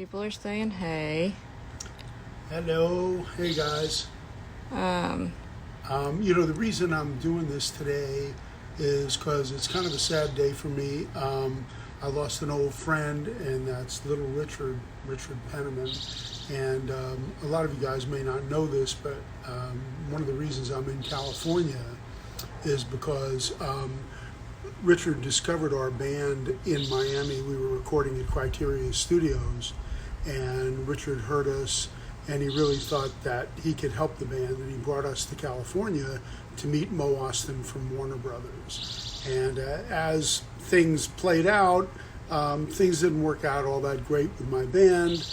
People are saying hey. Hello. Hey, guys. The reason I'm doing this today is because it's kind of a sad day for me. I lost an old friend, and that's little Richard Penniman. And a lot of you guys may not know this, but one of the reasons I'm in California is because Richard discovered our band in Miami. We were recording at Criteria Studios, and Richard heard us, and he really thought that he could help the band, and he brought us to California to meet Mo Austin from Warner Brothers. And as things played out, things didn't work out all that great with my band.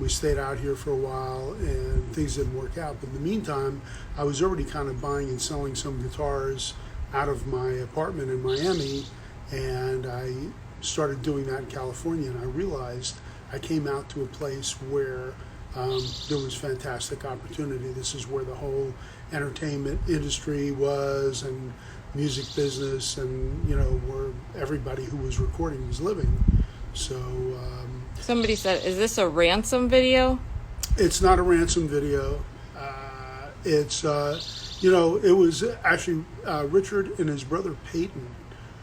We stayed out here for a while, and things didn't work out. But in the meantime, I was already kind of buying and selling some guitars out of my apartment in Miami, and I started doing that in California, and I realized I came out to a place where there was fantastic opportunity. This is where the whole entertainment industry was, and music business, and where everybody who was recording was living. So Somebody said, is this a ransom video? it's not a ransom video. It was actually Richard and his brother Peyton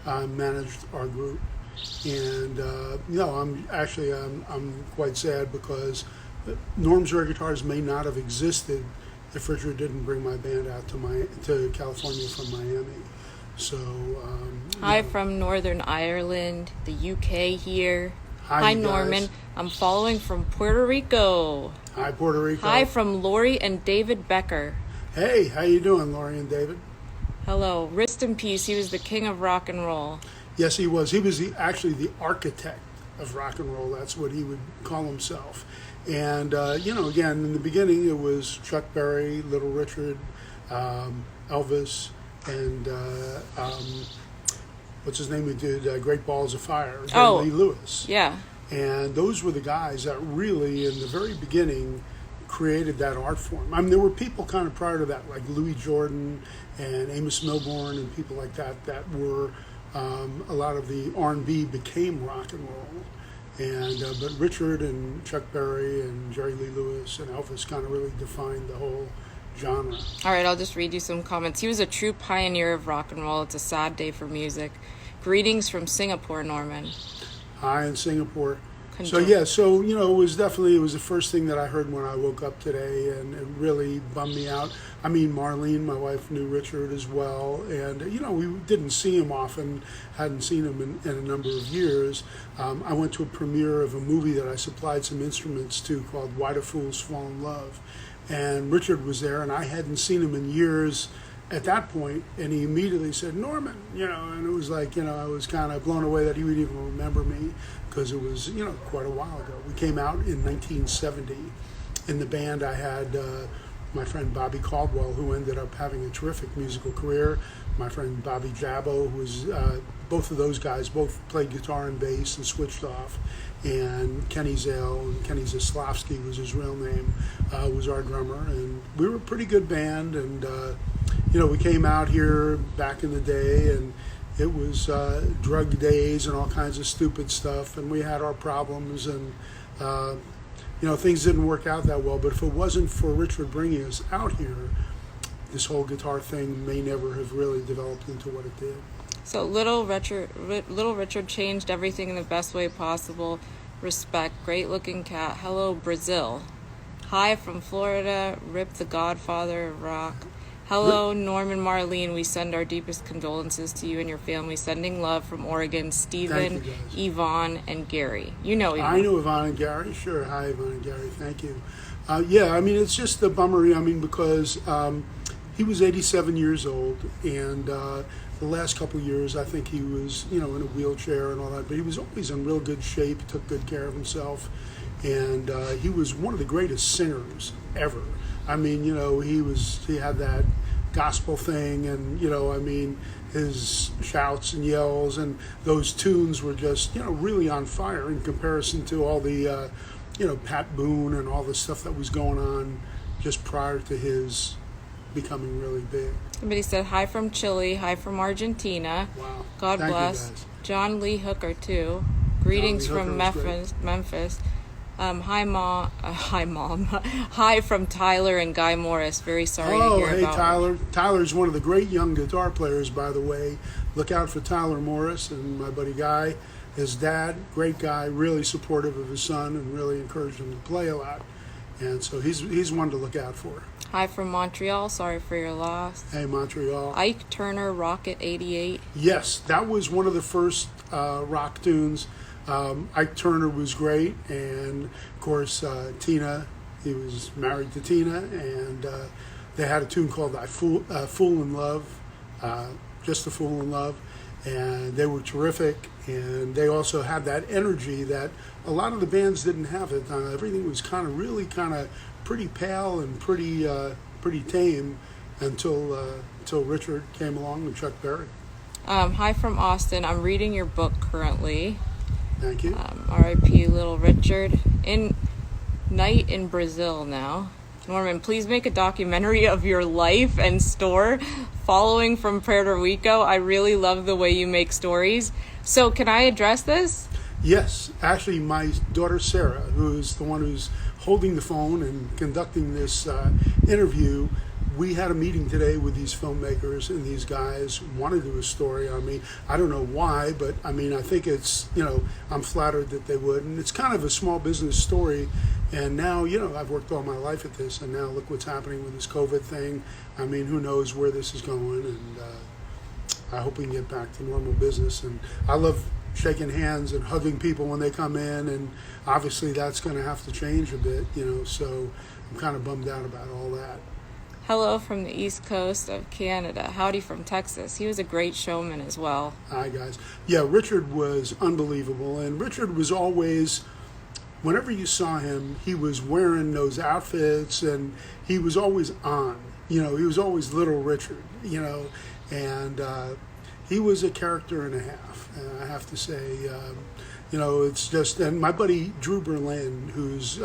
managed our group, and I'm quite sad because Norm's Rare Guitars may not have existed if Richard didn't bring my band out to California from Miami. So Hi from Northern Ireland, the UK here. Hi, Norman. I'm following from Puerto Rico. Hi, Puerto Rico. Hi from Lori and David Becker. Hey, how you doing, Lori and David? Hello. Rest in peace. He was the king of rock and roll. Yes, he was. He was actually the architect of rock and roll. That's what he would call himself. And, again, in the beginning, it was Chuck Berry, Little Richard, Elvis, and what's his name who did Great Balls of Fire? Jerry Lee Lewis. Yeah. And those were the guys that really, in the very beginning, created that art form. I mean, there were people kind of prior to that, like Louis Jordan and Amos Milburn and people like that were, a lot of the R&B became rock and roll. And but Richard and Chuck Berry and Jerry Lee Lewis and Elvis kind of really defined the whole genre. All right, I'll just read you some comments. He was a true pioneer of rock and roll. It's a sad day for music. Greetings from Singapore, Norman. Hi in Singapore. So it was the first thing that I heard when I woke up today, and it really bummed me out. I mean, Marlene, my wife, knew Richard as well, and we didn't see him often, hadn't seen him in a number of years. I went to a premiere of a movie that I supplied some instruments to called Why Do Fools Fall in Love, and Richard was there, and I hadn't seen him in years at that point, and he immediately said, Norman, and it was like, I was kind of blown away that he would even remember me, because it was, quite a while ago. We came out in 1970. In the band, I had my friend Bobby Caldwell, who ended up having a terrific musical career, my friend Bobby Jabbo, who was, both of those guys both played guitar and bass and switched off, and Kenny Zale, and Kenny Zaslavsky was his real name, was our drummer, and we were a pretty good band, and we came out here back in the day, and it was drug days and all kinds of stupid stuff, and we had our problems, and things didn't work out that well. But if it wasn't for Richard bringing us out here, this whole guitar thing may never have really developed into what it did. So Little Richard changed everything in the best way possible. Respect. Great looking cat. Hello, Brazil. Hi from Florida. Rip the Godfather of rock. Hello, Norman, Marlene. We send our deepest condolences to you and your family. Sending love from Oregon, Stephen, Yvonne, and Gary. You know Yvonne. I know Yvonne and Gary. Sure. Hi, Yvonne and Gary. Thank you. It's just a bummer. because he was 87 years old, and the last couple of years, I think he was, in a wheelchair and all that, but he was always in real good shape, took good care of himself, and he was one of the greatest singers ever. He had that gospel thing, and his shouts and yells, and those tunes were just really on fire in comparison to all the Pat Boone and all the stuff that was going on just prior to his becoming really big. Somebody said hi from Chile, hi from Argentina. Wow. God bless. John Lee Hooker too. Greetings from Memphis. Hi, Mom. Hi, Mom. Hi from Tyler and Guy Morris. Very sorry to Oh, hear hey, about. Tyler. Tyler's one of the great young guitar players, by the way. Look out for Tyler Morris and my buddy Guy. His dad, great guy, really supportive of his son and really encouraged him to play a lot. And so he's one to look out for. Hi from Montreal. Sorry for your loss. Hey, Montreal. Ike Turner, Rocket 88. Yes, that was one of the first rock tunes. Ike Turner was great, and of course Tina. He was married to Tina, and they had a tune called "Fool in Love," just a fool in love, and they were terrific. And they also had that energy that a lot of the bands didn't have. It everything was kind of pretty pale and pretty tame until Richard came along and Chuck Berry. Hi from Austin. I'm reading your book currently. Thank you. R.I.P. Little Richard. In Night in Brazil now. Norman, please make a documentary of your life and store following from Puerto Rico. I really love the way you make stories. So can I address this? Yes. Actually, my daughter Sarah, who's the one who's holding the phone and conducting this interview, we had a meeting today with these filmmakers, and these guys want to do a story on me. I don't know why, but I mean, I think it's, I'm flattered that they would. And it's kind of a small business story. And now, I've worked all my life at this, and now look what's happening with this COVID thing. I mean, who knows where this is going, and I hope we can get back to normal business. And I love shaking hands and hugging people when they come in, and obviously that's going to have to change a bit, so I'm kind of bummed out about all that. Hello from the East Coast of Canada. Howdy from Texas. He was a great showman as well. Hi, guys. Yeah, Richard was unbelievable. And Richard was always, whenever you saw him, he was wearing those outfits and he was always on. He was always Little Richard, and he was a character and a half. And I have to say, it's just, and my buddy Drew Berlin, who's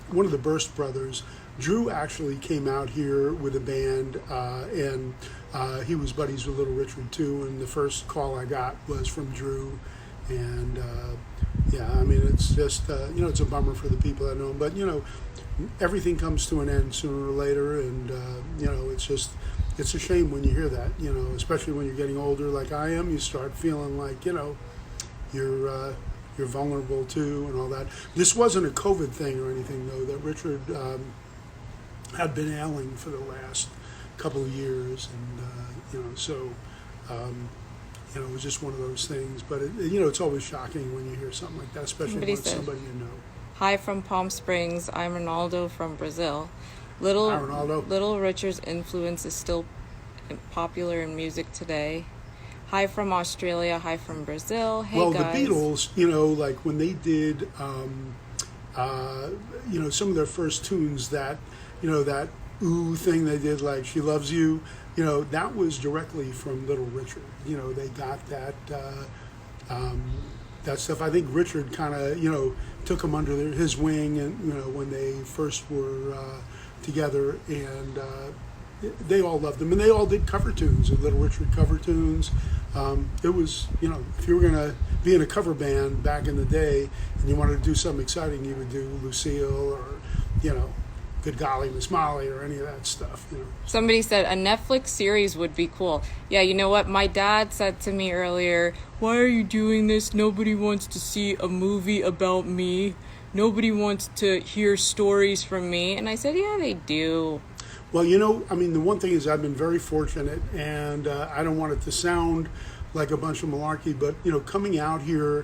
one of the Burst brothers, Drew actually came out here with a band, and he was buddies with Little Richard too. And the first call I got was from Drew, and I mean, it's just it's a bummer for the people that know him, but everything comes to an end sooner or later, and it's a shame when you hear that, especially when you're getting older like I am. You start feeling like you're vulnerable too, and all that. This wasn't a COVID thing or anything though. That Richard had been ailing for the last couple of years, and it was just one of those things. But it's always shocking when you hear something like that, especially when it's somebody you know. Hi from Palm Springs. I'm Ronaldo from Brazil. Hi, Ronaldo. Little Richard's influence is still popular in music today. Hi from Australia. Hi from Brazil. Hey, well, guys. The Beatles, like when they did, some of their first tunes, that that ooh thing they did, like "She Loves You," that was directly from Little Richard. They got that that stuff. I think Richard kind of took them under his wing, and when they first were together, and they all loved him, and they all did cover tunes, and Little Richard cover tunes. It was, if you were going to be in a cover band back in the day and you wanted to do something exciting, you would do Lucille or, Good Golly Miss Molly or any of that stuff. Somebody said a Netflix series would be cool. Yeah, you know what? My dad said to me earlier, why are you doing this? Nobody wants to see a movie about me. Nobody wants to hear stories from me. And I said, yeah, they do. Well, the one thing is I've been very fortunate, and I don't want it to sound like a bunch of malarkey, but, coming out here,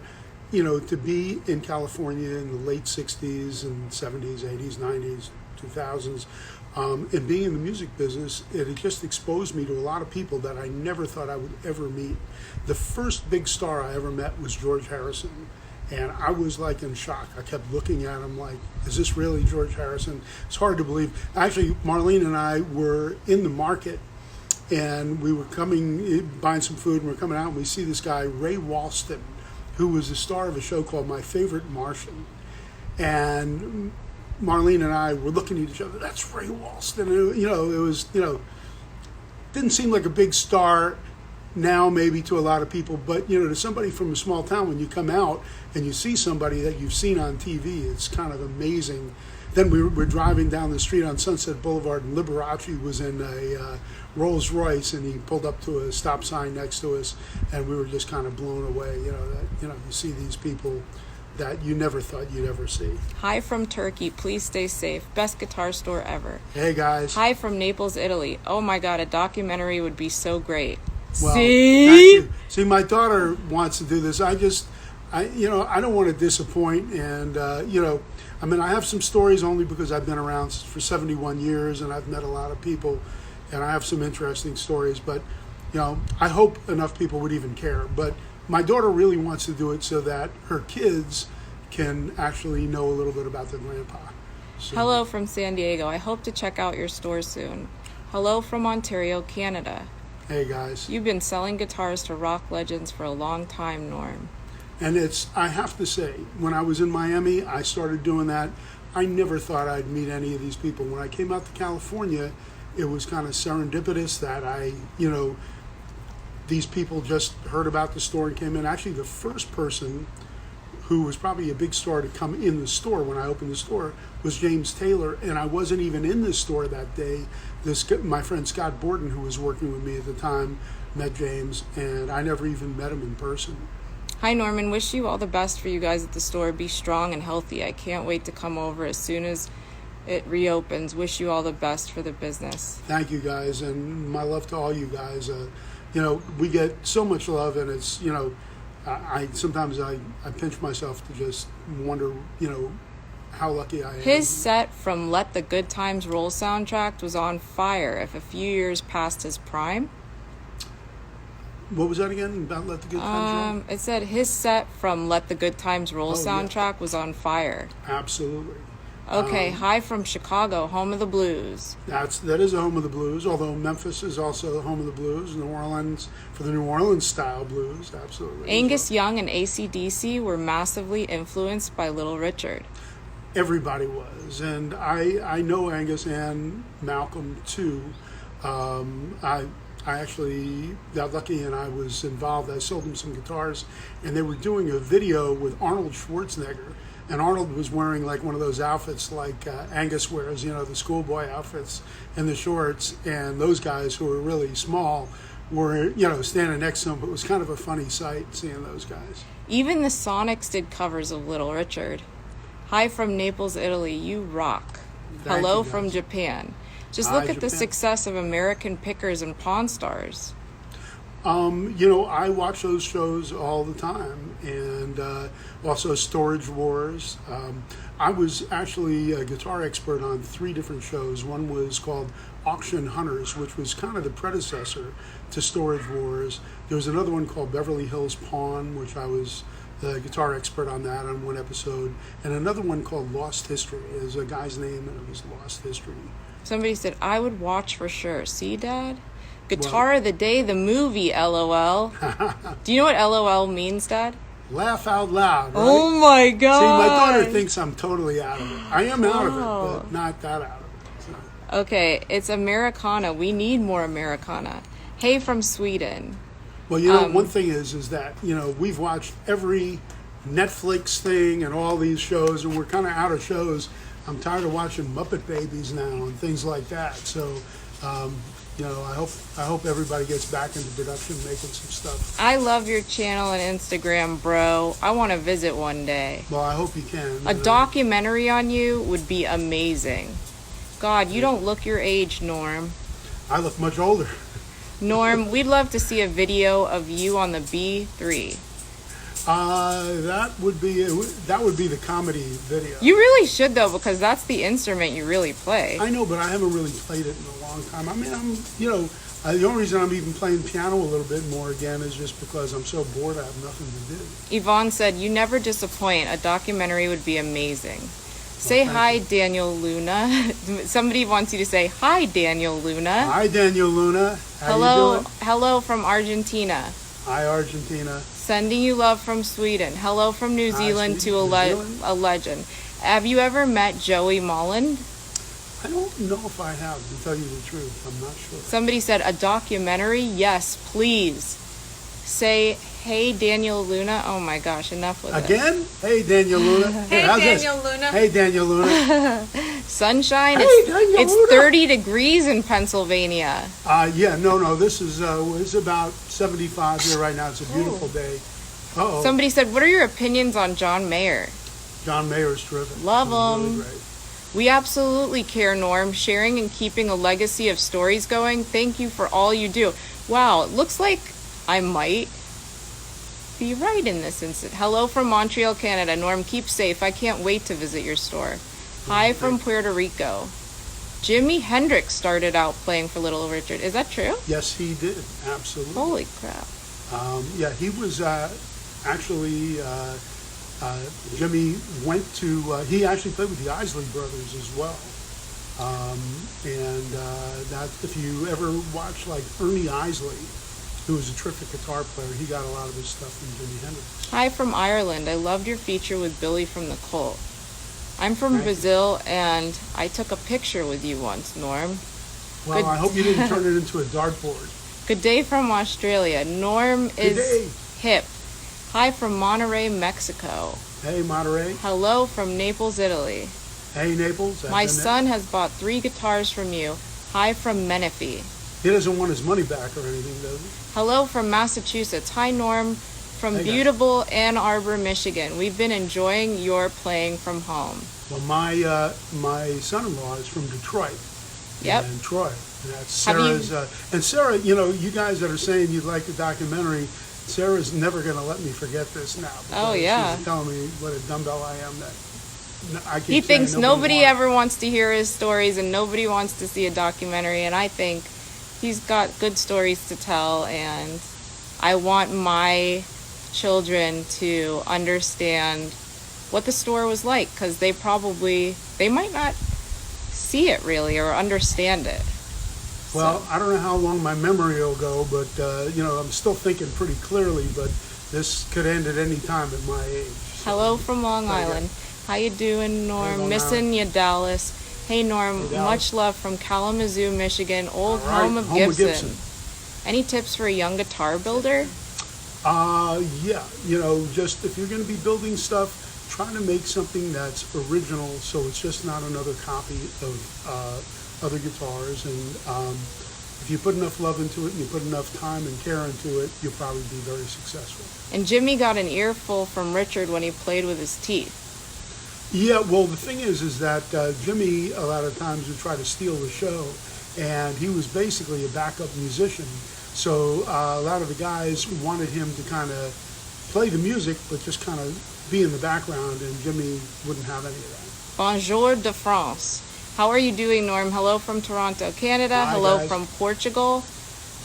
to be in California in the late 60s and 70s, 80s, 90s, 2000s, and being in the music business, it just exposed me to a lot of people that I never thought I would ever meet. The first big star I ever met was George Harrison. And I was like in shock. I kept looking at him like, is this really George Harrison? It's hard to believe. Actually, Marlene and I were in the market, and we were buying some food, and we're coming out, and we see this guy, Ray Walston, who was the star of a show called My Favorite Martian. And Marlene and I were looking at each other, that's Ray Walston. And, it was, didn't seem like a big star now maybe to a lot of people, but to somebody from a small town, when you come out and you see somebody that you've seen on TV, it's kind of amazing. Then we were driving down the street on Sunset Boulevard, and Liberace was in a Rolls Royce, and he pulled up to a stop sign next to us, and we were just kind of blown away. You see these people that you never thought you'd ever see. Hi from Turkey. Please stay safe. Best guitar store ever. Hey guys. Hi from Naples, Italy. Oh my God, a documentary would be so great. Well, See? thank you. See, my daughter wants to do this. I don't want to disappoint, and I have some stories only because I've been around for 71 years and I've met a lot of people, and I have some interesting stories. But I hope enough people would even care. But my daughter really wants to do it so that her kids can actually know a little bit about their grandpa. So, Hello from San Diego. I hope to check out your store soon. Hello from Ontario, Canada. Hey guys. You've been selling guitars to rock legends for a long time, Norm. And I have to say, when I was in Miami, I started doing that. I never thought I'd meet any of these people. When I came out to California, it was kind of serendipitous that these people just heard about the store and came in. Actually, the first person who was probably a big star to come in the store when I opened the store was James Taylor, and I wasn't even in the store that day. My friend Scott Borden, who was working with me at the time, met James, and I never even met him in person. Hi, Norman. Wish you all the best for you guys at the store. Be strong and healthy. I can't wait to come over as soon as it reopens. Wish you all the best for the business. Thank you, guys, and my love to all you guys. We get so much love, and it's, I sometimes I pinch myself to just wonder, how lucky I am. His set from Let the Good Times Roll soundtrack was on fire if a few years past his prime. What was that again? About Let the Good Times Roll? It said his set from Let the Good Times Roll soundtrack was on fire. Absolutely. Okay, hi from Chicago, home of the blues. That is the home of the blues, although Memphis is also the home of the blues. New Orleans, for the New Orleans style blues, absolutely. Angus Young and AC/DC were massively influenced by Little Richard. Everybody was, and I know Angus and Malcolm too. I actually got lucky, and I was involved. I sold them some guitars, and they were doing a video with Arnold Schwarzenegger. And Arnold was wearing like one of those outfits like Angus wears, the schoolboy outfits and the shorts. And those guys who were really small were, standing next to him. But it was kind of a funny sight seeing those guys. Even the Sonics did covers of Little Richard. Hi from Naples, Italy. You rock. Hello from Japan. Just look at the success of American Pickers and Pawn Stars. I watch those shows all the time, and also Storage Wars. I was actually a guitar expert on 3 different shows. One was called Auction Hunters, which was kind of the predecessor to Storage Wars. There was another one called Beverly Hills Pawn, which I was the guitar expert on that on one episode, and another one called Lost History. Is a guy's name, and it was Lost History. Somebody said, I would watch for sure. See, Dad? Guitar of the Day, the movie, LOL. Do you know what LOL means, Dad? Laugh out loud, right? Oh my God. See, my daughter thinks I'm totally out of it. I am out of it, but not that out of it. So. Okay, it's Americana. We need more Americana. Hey from Sweden. Well, one thing is that, we've watched every Netflix thing and all these shows, and we're kind of out of shows. I'm tired of watching Muppet Babies now and things like that. So, I hope everybody gets back into production, making some stuff. I love your channel and Instagram, bro. I want to visit one day. Well, I hope you can. A documentary on you would be amazing. God, you don't look your age, Norm. I look much older. Norm, we'd love to see a video of you on the B3. That would be the comedy video. You really should, though, because that's the instrument you really play. I know, but I haven't really played it in a long time. I mean, the only reason I'm even playing piano a little bit more again is just because I'm so bored I have nothing to do. Yvonne said, you never disappoint. A documentary would be amazing. Say hi, Daniel Luna. Somebody wants you to say hi, Daniel Luna. Hi, Daniel Luna. How you doing? Hello from Argentina. Hi, Argentina. Sending you love from Sweden. Hello from New Zealand to a legend. Have you ever met Joey Molland? I don't know if I have, to tell you the truth. I'm not sure. Somebody said a documentary. Yes, please. say, hey, Daniel Luna. Oh my gosh, enough with it. Again? Hey, Daniel Luna. Hey, how's Daniel this? Luna. Hey, Daniel Luna. Sunshine. Hey, Daniel It's Luna. 30 degrees in Pennsylvania. Yeah, no, this is it's about 75 here right now. It's a beautiful day. Uh-oh. Somebody said, what are your opinions on John Mayer? John Mayer's terrific. Love He's him. really great. We absolutely care, Norm. Sharing and keeping a legacy of stories going. Thank you for all you do. Wow, it looks like I might be right in this instance. Hello from Montreal, Canada. Norm, keep safe. I can't wait to visit your store. Hi from Puerto Rico. Jimi Hendrix started out playing for Little Richard. Is that true? Yes, he did. Absolutely. Holy crap. Yeah, he was actually, Jimmy went to, he actually played with the Isley Brothers as well. That if you ever watch like Ernie Isley, who was a terrific guitar player, he got a lot of his stuff from Jimi Hendrix. Hi from Ireland. I loved your feature with Billy from the Cult. I'm from Thank Brazil, and I took a picture with you once, Norm. Well, Good. I hope you didn't turn it into a dartboard. Good day from Australia. Norm Good day. is hip. Hi from Monterrey, Mexico. Hey, Monterey. Hello from Naples, Italy. Hey, Naples. My son has bought 3 guitars from you. Hi from Menifee. He doesn't want his money back or anything, does he? Hello from Massachusetts. Hi, Norm from Hey, guys. beautiful Ann Arbor, Michigan. We've been enjoying your playing from home. Well, my son-in-law is from Detroit. Yep. And Troy. And that's Have you- Sarah's. And Sarah, you guys that are saying you'd like the documentary, Sarah's never going to let me forget this now. Oh, because yeah. She's telling me what a dumbbell I am. That I keep He saying thinks nobody wants. ever wants to hear his stories and nobody wants to see a documentary, and I think he's got good stories to tell, and I want my children to understand what the store was like, because they might not see it really or understand it. Well, So, I don't know how long my memory will go, but I'm still thinking pretty clearly. But this could end at any time at my age. hello from Long Very good. Island. How you doing, Norm? Long Missing you, Dallas. Hey, Norm. Hey, Dallas. Much love from Kalamazoo, Michigan, old All right, home of Gibson. Any tips for a young guitar builder? Yeah, just if you're going to be building stuff, try to make something that's original, so it's just not another copy of other guitars. And if you put enough love into it and you put enough time and care into it, you'll probably be very successful. And Jimmy got an earful from Richard when he played with his teeth. Yeah, well, the thing is that Jimmy a lot of times would try to steal the show, and he was basically a backup musician. So a lot of the guys wanted him to kind of play the music, but just kind of be in the background, and Jimmy wouldn't have any of that. Bonjour de France. How are you doing, Norm? Hello from Toronto, Canada. Hi, Hello guys. from Portugal.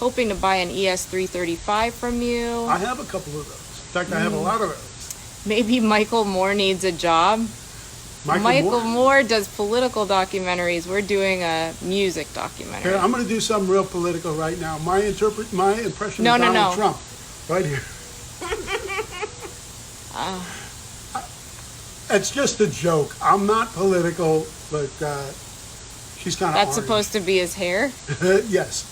Hoping to buy an ES335 from you. I have a couple of those. In fact, I have a lot of those. Maybe Michael Moore needs a job. Michael Moore does political documentaries. We're doing a music documentary. Here, I'm going to do something real political right now. My impression No, of no, Donald no. Trump, right here. It's just a joke. I'm not political, but she's kind of That's supposed to be his hair. Yes.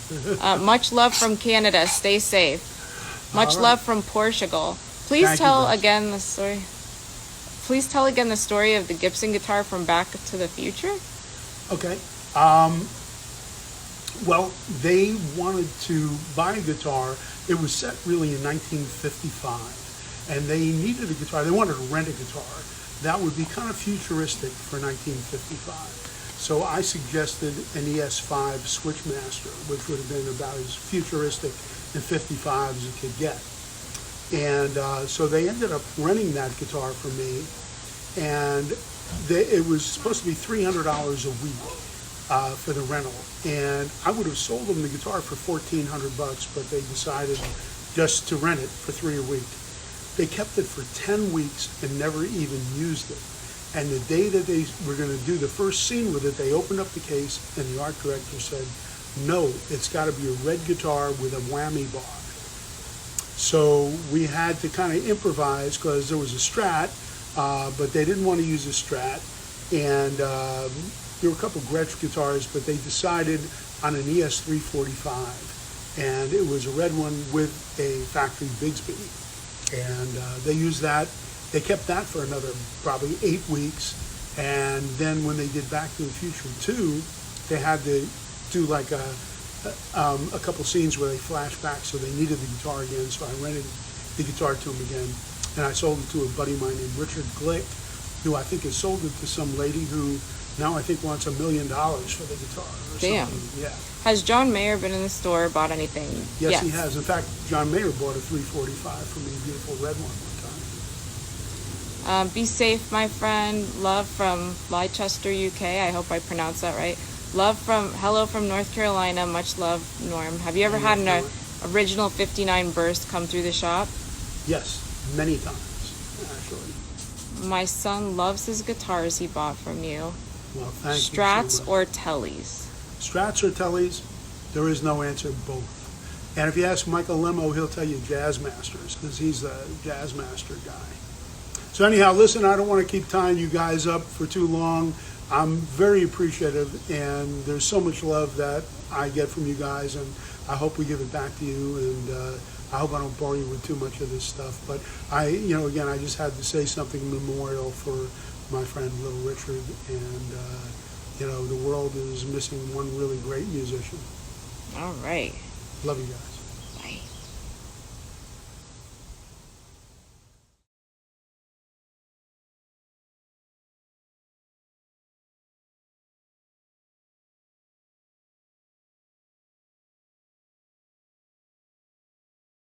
Much love from Canada. Stay safe. Much All right. love from Portugal. Please Thank you, tell guys. again the story. Please tell again the story of the Gibson guitar from Back to the Future. Okay. Well, they wanted to buy a guitar. It was set really in 1955, and they needed a guitar. They wanted to rent a guitar that would be kind of futuristic for 1955. So I suggested an ES5 Switchmaster, which would have been about as futuristic in 55 as it could get. And so they ended up renting that guitar from me, and it was supposed to be $300 a week for the rental. And I would have sold them the guitar for $1,400, but they decided just to rent it for $3 a week. They kept it for 10 weeks and never even used it. And the day that they were going to do the first scene with it, they opened up the case, and the art director said, no, it's got to be a red guitar with a whammy bar. So we had to kind of improvise because there was a Strat, but they didn't want to use a Strat. And there were a couple Gretsch guitars, but they decided on an ES345. and it was a red one with a factory Bigsby. And they used that. They kept that for another probably 8 weeks. And then when they did Back to the Future 2, they had to do like a couple scenes where they flashed back, so they needed the guitar again. So I rented the guitar to them again, and I sold it to a buddy of mine named Richard Glick, who I think has sold it to some lady who now I think wants $1 million for the guitar or Damn. something. Yeah. Has John Mayer been in the store, bought anything? Yes, he has. In fact, John Mayer bought a 345 for me, a beautiful red one time. Be safe, my friend. Love from Leicester, UK. I hope I pronounced that right. Hello from North Carolina. Much love, Norm. Have you ever had an original 59 burst come through the shop? Yes, many times, actually. My son loves his guitars he bought from you. Well, thank Strats you so much. or Tellys? Strats or Tellys? There is no answer, both. And if you ask Michael Lemo, he'll tell you Jazz Masters, because he's the Jazz Master guy. So anyhow, listen, I don't want to keep tying you guys up for too long. I'm very appreciative, and there's so much love that I get from you guys, and I hope we give it back to you, and I hope I don't bore you with too much of this stuff. But again, I just had to say something memorial for my friend Little Richard, and the world is missing one really great musician. All right. Love you guys.